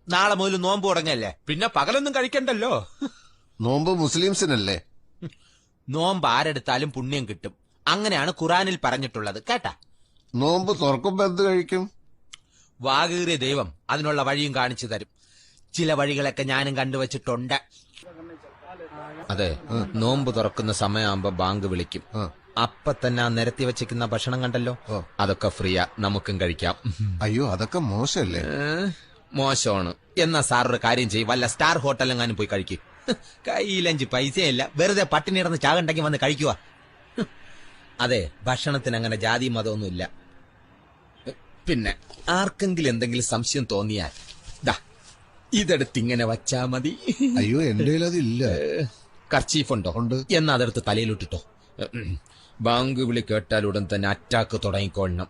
നാളെ മുതൽ നോമ്പ് തുടങ്ങല്ലേ, പിന്നെ പകലൊന്നും കഴിക്കണ്ടല്ലോ. നോമ്പ് മുസ്ലിംസിനല്ലേ? നോമ്പ് ആരെടുത്താലും പുണ്യം കിട്ടും, അങ്ങനെയാണ് ഖുറാനിൽ പറഞ്ഞിട്ടുള്ളത് കേട്ടാ. നോമ്പ് തുറക്കുമ്പോ എന്ത് കഴിക്കും? വാകേറിയ ദൈവം അതിനുള്ള വഴിയും കാണിച്ചു തരും. ചില വഴികളൊക്കെ ഞാനും കണ്ടുവച്ചിട്ടുണ്ട്. അതെ, നോമ്പ് തുറക്കുന്ന സമയമാകുമ്പോ ബാങ്ക് വിളിക്കും. അപ്പൊ തന്നെ ആ നിരത്തി വെച്ചിരിക്കുന്ന ഭക്ഷണം കണ്ടല്ലോ, അതൊക്കെ ഫ്രീയാ, നമുക്കും കഴിക്കാം. അയ്യോ, അതൊക്കെ മോശമല്ലേ? മോശമാണ്. എന്നാ സാറൊരു കാര്യം ചെയ്യും, വല്ല സ്റ്റാർ ഹോട്ടലെങ്ങാനും പോയി കഴിക്കും. കയ്യിലഞ്ച് പൈസയില്ല, വെറുതെ പട്ടിണി ഇടന്ന് ചാകണ്ടെങ്കിൽ വന്ന് കഴിക്കുക. അതെ, ഭക്ഷണത്തിന് അങ്ങനെ ജാതി മതമൊന്നുമില്ല. പിന്നെ ആർക്കെങ്കിലും എന്തെങ്കിലും സംശയം തോന്നിയാൽ ദാ ഇതെടുത്ത് ഇങ്ങനെ വച്ചാ മതി. അയ്യോ, എന്റെ അതില്ല. കർച്ചീഫ് ഉണ്ടോ? ഉണ്ട്. എന്നാ അതെടുത്ത് തലയിലിട്ടിട്ടോ. ബാങ്ക് വിളി കേട്ടാൽ ഉടൻ തന്നെ അറ്റാക്ക് തുടങ്ങിക്കൊള്ളണം.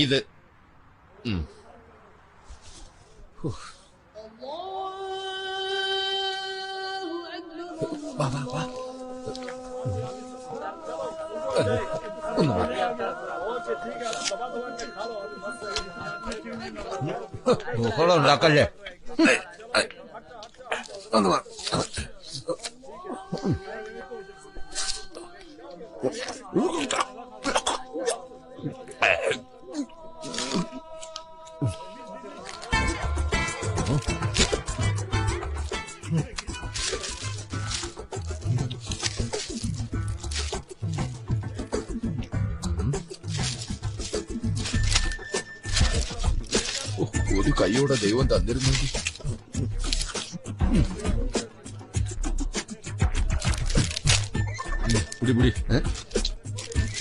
ഇത് ഉണ്ടാക്കല്ലേ. ഒരു കൈയോടെ ദൈവം തന്നിരുന്നെങ്കിൽ. പിടി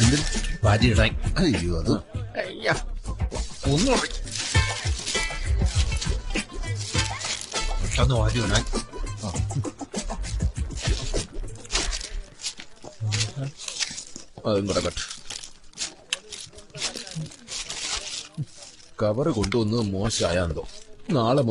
എന്തിന്? വാരിയിടാൻ. അയ്യോ, അത് ഒന്ന് പെട്ടെന്ന് വാരിയിടാൻ. അതും കൂടെ കട്ട്. കവറ് കൊണ്ടുവന്ന് മോശമായാണല്ലോ. നാളെ